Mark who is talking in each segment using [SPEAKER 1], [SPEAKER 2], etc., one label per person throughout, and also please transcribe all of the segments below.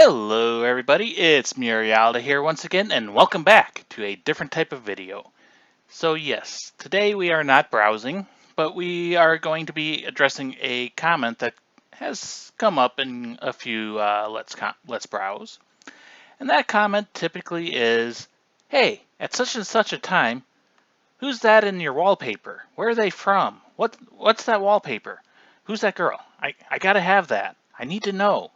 [SPEAKER 1] Hello everybody, it's Murialda here once again, and welcome back to a different type of video. So yes, today we are not browsing, but we are going to be addressing a comment that has come up in a few Let's Browse. And that comment typically is, hey, at such and such a time, who's that in your wallpaper? Where are they from? What's that wallpaper? Who's that girl? I gotta have that. I need to know.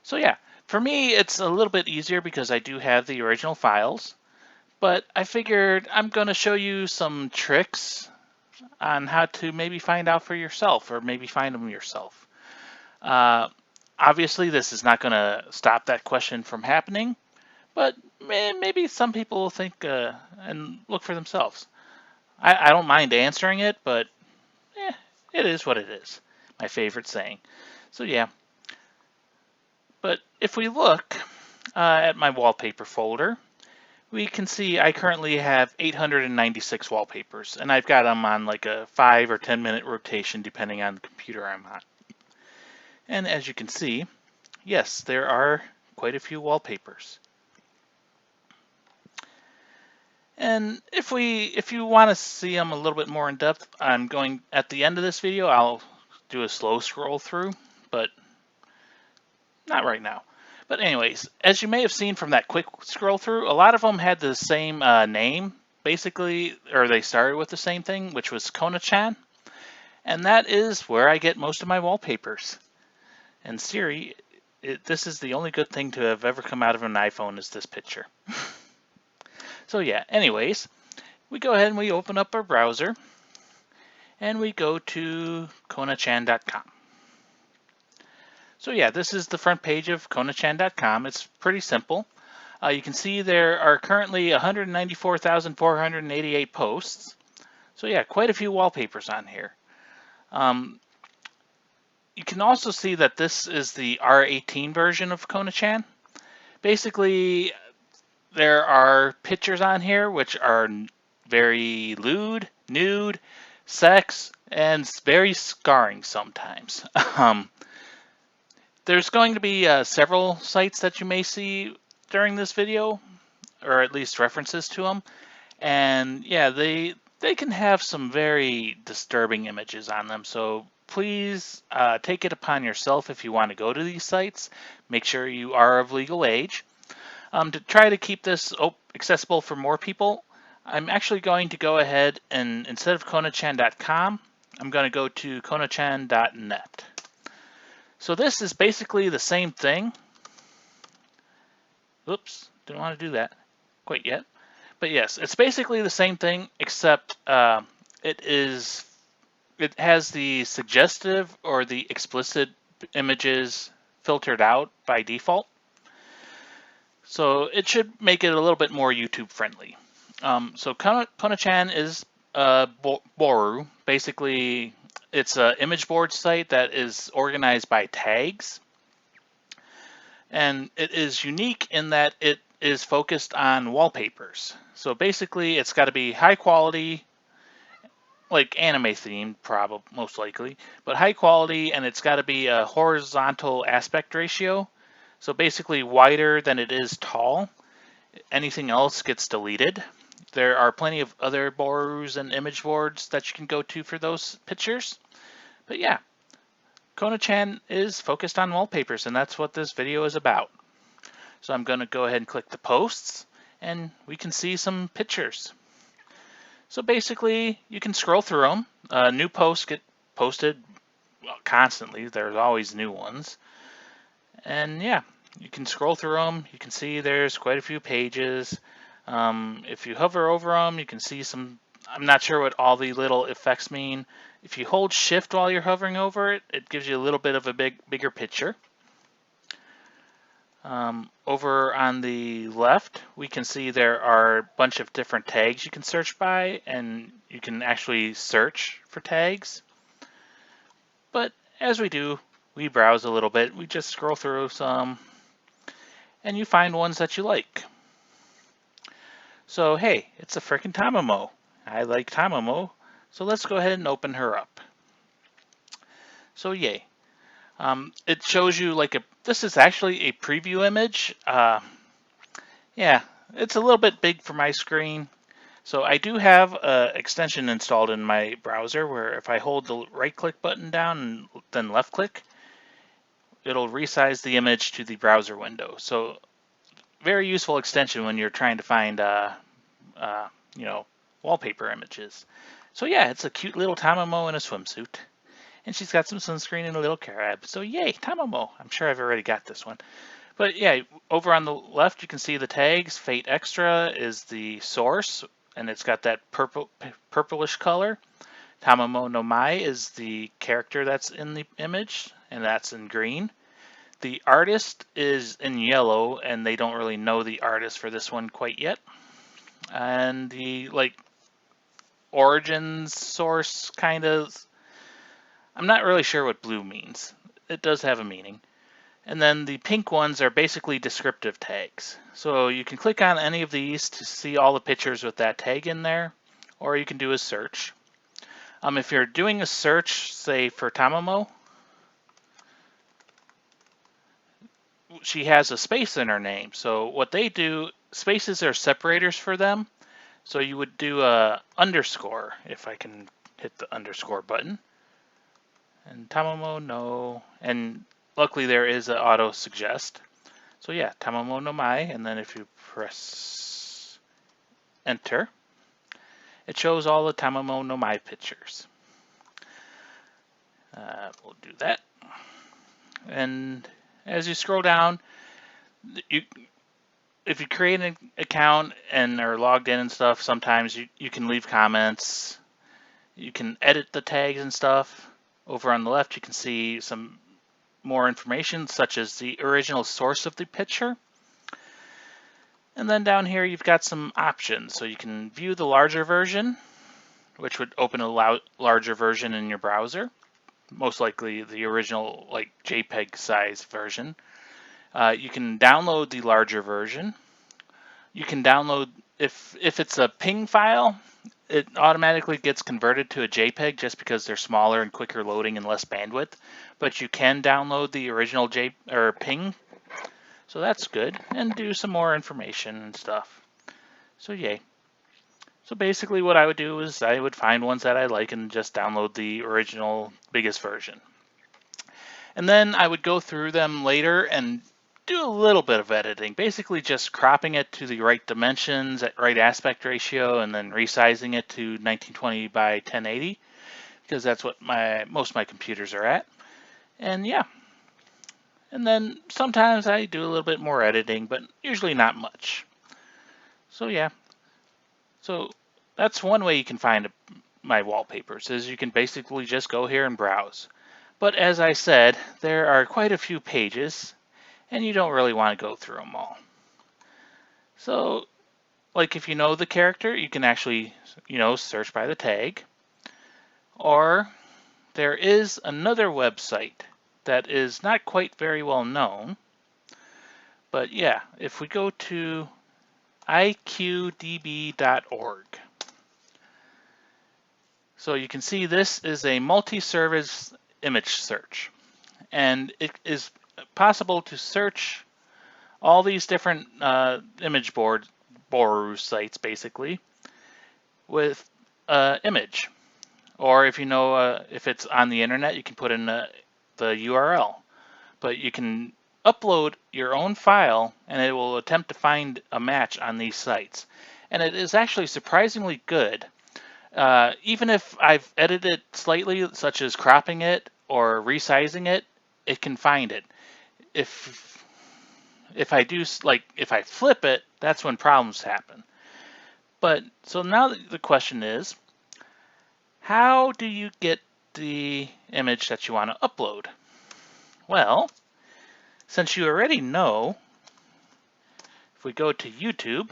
[SPEAKER 1] So yeah, for me, it's a little bit easier because I do have the original files, but I figured I'm going to show you some tricks on how to maybe find out for yourself or maybe find them yourself. Uh, Obviously, this is not going to stop that question from happening, but maybe some people will think and look for themselves. I don't mind answering it, but it is what it is. My favorite saying. So yeah, but if we look at my wallpaper folder, we can see I currently have 896 wallpapers, and I've got them on like a 5 or 10 minute rotation depending on the computer I'm on. And as you can see, yes, there are quite a few wallpapers. And if you want to see them a little bit more in depth, I'm going at the end of this video, I'll do a slow scroll through, but not right now. But anyways, as you may have seen from that quick scroll through, a lot of them had the same name, basically, or they started with the same thing, which was Kona-chan. And that is where I get most of my wallpapers. And Siri, this is the only good thing to have ever come out of an iPhone is this picture. So yeah, anyways, we go ahead and we open up our browser, and we go to konachan.com. So yeah, this is the front page of konachan.com. It's pretty simple. You can see there are currently 194,488 posts. So yeah, quite a few wallpapers on here. You can also see that this is the R18 version of Kona-chan. Basically, there are pictures on here which are very lewd, nude, sex, and very scarring sometimes. There's going to be several sites that you may see during this video, or at least references to them. And yeah, they can have some very disturbing images on them. So please take it upon yourself if you want to go to these sites. Make sure you are of legal age. To try to keep this accessible for more people, I'm actually going to go ahead and instead of konachan.com, I'm going to go to konachan.net. So this is basically the same thing. Oops, didn't want to do that quite yet. But yes, it's basically the same thing, except it has the suggestive or the explicit images filtered out by default. So it should make it a little bit more YouTube friendly. So Kona-chan is Boru. Basically, it's an image board site that is organized by tags. And it is unique in that it is focused on wallpapers. So basically, it's got to be high quality, like anime themed, probably most likely, but high quality, and it's got to be a horizontal aspect ratio. So basically, wider than it is tall. Anything else gets deleted. There are plenty of other borus and image boards that you can go to for those pictures. But yeah, Kona-chan is focused on wallpapers, and that's what this video is about. So I'm going to go ahead and click the posts, and we can see some pictures. So basically, you can scroll through them. New posts get posted constantly. There's always new ones. And yeah, you can scroll through them. You can see there's quite a few pages. If you hover over them, you can see some. I'm not sure what all the little effects mean. If you hold shift while you're hovering over it, it gives you a little bit of a bigger picture. Over on the left, we can see there are a bunch of different tags you can search by, and you can actually search for tags. But as we do, we browse a little bit. We just scroll through some, and you find ones that you like. So hey, it's a frickin' Tamamo. I like Tamamo, so let's go ahead and open her up. So yay. It shows you like this is actually a preview image. Yeah, it's a little bit big for my screen. So I do have an extension installed in my browser where if I hold the right click button down and then left click, it'll resize the image to the browser window. So very useful extension when you're trying to find, uh, you know, wallpaper images. So yeah, it's a cute little Tamamo in a swimsuit. And she's got some sunscreen and a little crab. So yay, Tamamo. I'm sure I've already got this one. But yeah, over on the left, you can see the tags. Fate Extra is the source, and it's got that purplish color. Tamamo no Mai is the character that's in the image, and that's in green. The artist is in yellow, and they don't really know the artist for this one quite yet. And the origins source kind of, I'm not really sure what blue means. It does have a meaning. And then the pink ones are basically descriptive tags. So you can click on any of these to see all the pictures with that tag in there, or you can do a search. If you're doing a search, say for Tamamo, she has a space in her name. So what they do, spaces are separators for them. So you would do a underscore, if I can hit the underscore button. And Tamamo no, and luckily there is an auto suggest. So yeah, Tamamo no Mai, and then if you press enter, it shows all the Tamamo no Mai pictures. We'll do that. And as you scroll down, if you create an account and are logged in and stuff, sometimes you can leave comments. You can edit the tags and stuff. Over on the left, you can see some more information, such as the original source of the picture. And then down here, you've got some options. So you can view the larger version, which would open a larger version in your browser, most likely the original JPEG size version. You can download the larger version. You can download, if it's a PNG file, it automatically gets converted to a JPEG just because they're smaller and quicker loading and less bandwidth. But you can download the original PNG, so that's good, and do some more information and stuff. So yay. So basically what I would do is I would find ones that I like and just download the original biggest version. And then I would go through them later and do a little bit of editing, basically just cropping it to the right dimensions at right aspect ratio and then resizing it to 1920 by 1080 because that's what most of my computers are at. And yeah. And then sometimes I do a little bit more editing, but usually not much. So yeah. So that's one way you can find my wallpapers, is you can basically just go here and browse. But as I said, there are quite a few pages, and you don't really want to go through them all. So, like if you know the character, you can actually, search by the tag. Or there is another website that is not quite very well known. But yeah, if we go to iqdb.org. So you can see this is a multi-service image search. And it is possible to search all these different image boru sites, basically, with image. Or if you know, if it's on the internet, you can put in the URL. But you can upload your own file, and it will attempt to find a match on these sites. And it is actually surprisingly good. Even if I've edited it slightly, such as cropping it or resizing it, it can find it. If I do, if I flip it, that's when problems happen. But so now the question is, how do you get the image that you want to upload? Well, since you already know, if we go to YouTube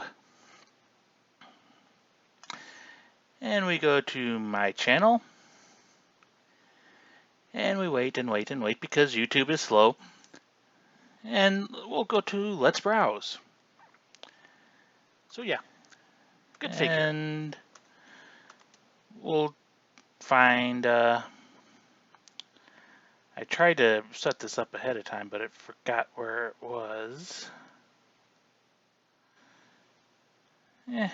[SPEAKER 1] and we go to my channel and we wait and wait and wait because YouTube is slow, and we'll go to Let's Browse. So yeah, good figure. And we'll find, I I tried to set this up ahead of time, but I forgot where it was. I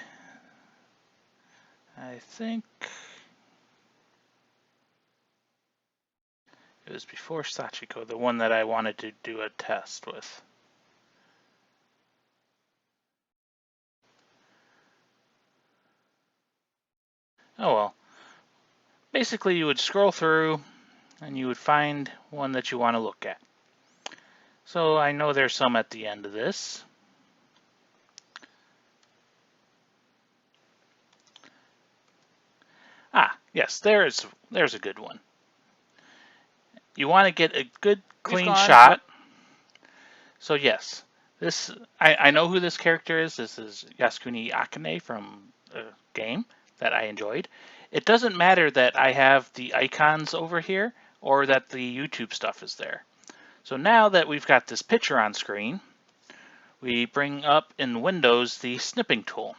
[SPEAKER 1] think it was before Sachiko, the one that I wanted to do a test with. Oh well. Basically, you would scroll through and you would find one that you want to look at. So I know there's some at the end of this. Ah, yes, there's a good one. You want to get a good clean shot. So yes, this I know who this character is. This is Yasukuni Akane from a game that I enjoyed. It doesn't matter that I have the icons over here or that the YouTube stuff is there. So now that we've got this picture on screen, we bring up in Windows the snipping tool.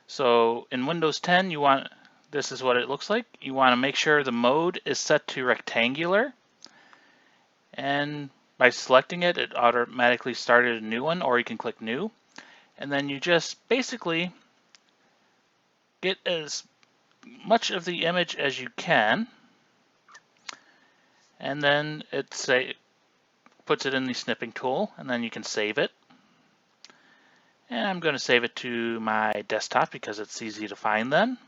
[SPEAKER 1] So in Windows 10, this is what it looks like. You want to make sure the mode is set to rectangular. And by selecting it, it automatically started a new one, or you can click new. And then you just basically get as much of the image as you can. And then it puts it in the snipping tool, and then you can save it. And I'm going to save it to my desktop because it's easy to find then.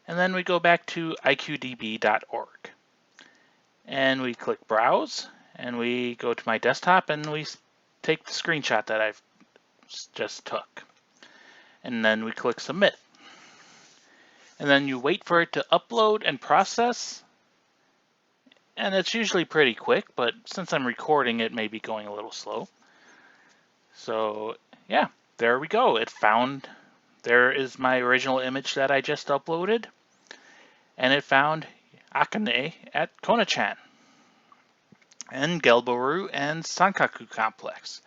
[SPEAKER 1] And then we go back to iqdb.org. And we click Browse, and we go to my desktop, and we take the screenshot that I've just took. And then we click Submit. And then you wait for it to upload and process. And it's usually pretty quick, but since I'm recording, it may be going a little slow. So yeah, there we go. There is my original image that I just uploaded. And it found Akane at Kona-chan and Gelboru and Sankaku Complex.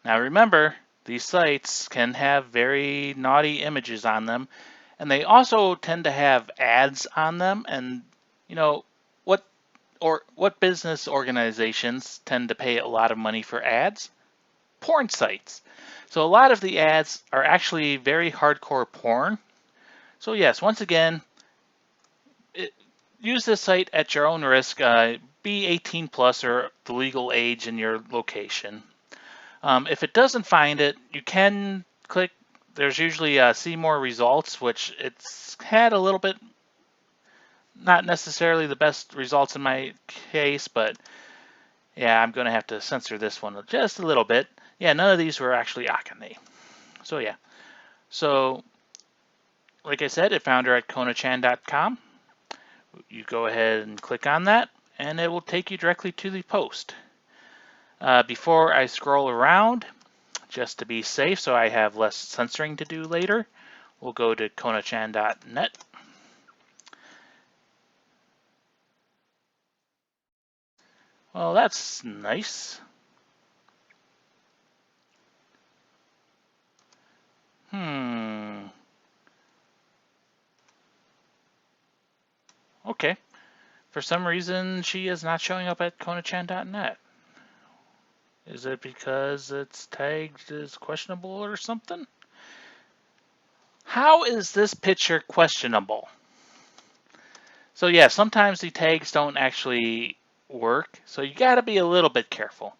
[SPEAKER 1] Now remember, these sites can have very naughty images on them, and they also tend to have ads on them. And you know what business organizations tend to pay a lot of money for ads? Porn sites. So a lot of the ads are actually very hardcore porn. So yes, once again, use this site at your own risk. Be 18 plus or the legal age in your location. If it doesn't find it, you can click. There's usually see more results, which it's had a little bit, not necessarily the best results in my case, but yeah, I'm going to have to censor this one just a little bit. Yeah, none of these were actually Akane. So yeah. So like I said, it found her at konachan.com. You go ahead and click on that, and it will take you directly to the post. Before I scroll around, just to be safe so I have less censoring to do later, we'll go to konachan.net. Well, that's nice. Okay. For some reason, she is not showing up at konachan.net. Is it because it's tagged as questionable or something? How is this picture questionable? So yeah, sometimes the tags don't actually work, so you gotta be a little bit careful.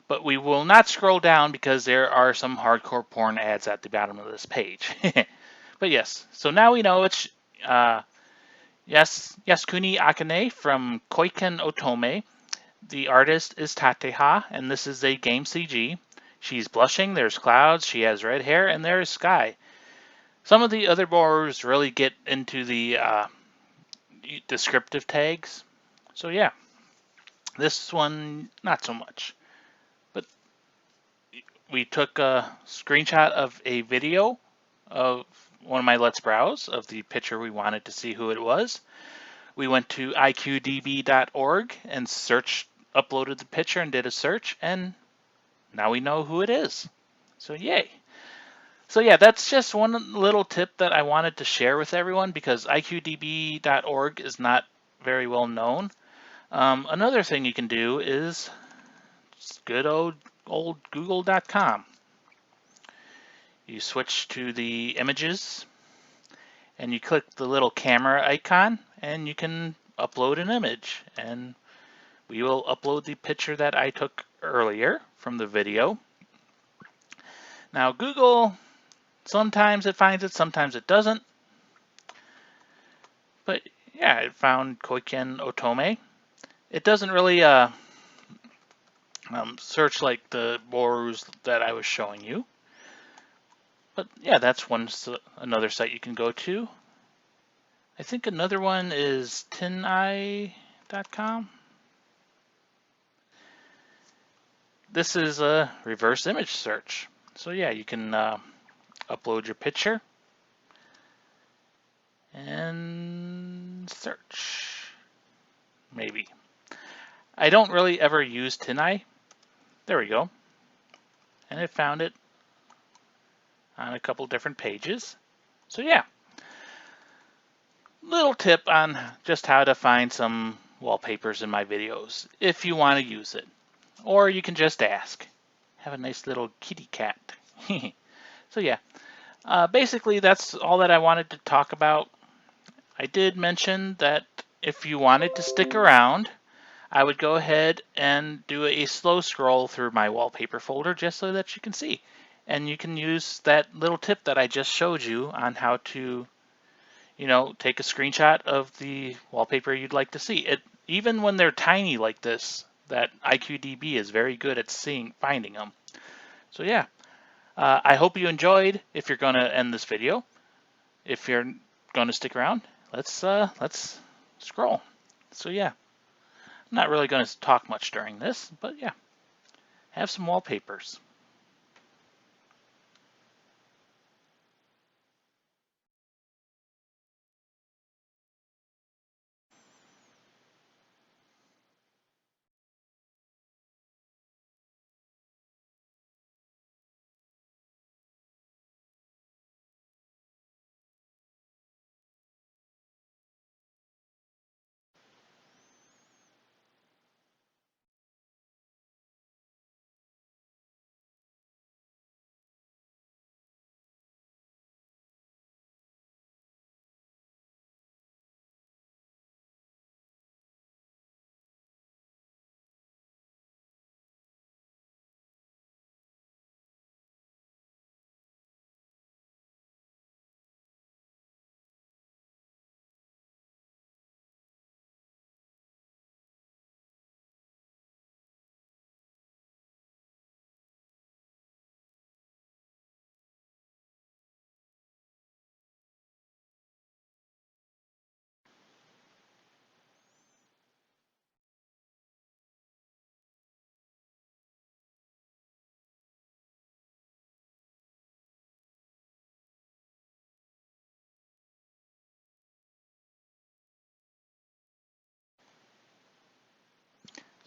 [SPEAKER 1] But we will not scroll down because there are some hardcore porn ads at the bottom of this page. But yes, so now we know it's Yasukuni Akane from Koiken Otome. The artist is Tateha, and this is a game CG. She's blushing, there's clouds, she has red hair, and there is sky. Some of the other borrowers really get into the descriptive tags. So yeah, this one, not so much. But we took a screenshot of a video of one of my Let's Browse of the picture we wanted to see who it was. We went to iqdb.org and uploaded the picture and did a search, and now we know who it is. So yay. So yeah, that's just one little tip that I wanted to share with everyone because iqdb.org is not very well known. Another thing you can do is good old Google.com. You switch to the images and you click the little camera icon and you can upload an image. And we will upload the picture that I took earlier from the video. Now Google, sometimes it finds it, sometimes it doesn't. But yeah, it found Koiken Otome. It doesn't really search like the borus that I was showing you. But yeah, that's another site you can go to. I think another one is tineye.com. This is a reverse image search. So yeah, you can upload your picture and search. Maybe. I don't really ever use tineye. There we go. And it found it on a couple different pages. So yeah, little tip on just how to find some wallpapers in my videos if you want to use it. Or you can just ask. Have a nice little kitty cat. So yeah, basically that's all that I wanted to talk about. I did mention that if you wanted to stick around, I would go ahead and do a slow scroll through my wallpaper folder just so that you can see. And you can use that little tip that I just showed you on how to, take a screenshot of the wallpaper you'd like to see. Even when they're tiny like this, that IQDB is very good at finding them. So yeah, I hope you enjoyed. If you're going to end this video, if you're going to stick around, let's scroll. So yeah, I'm not really going to talk much during this, but yeah, have some wallpapers.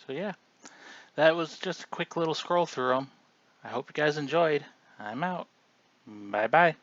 [SPEAKER 1] So yeah, that was just a quick little scroll through them. I hope you guys enjoyed. I'm out. Bye bye.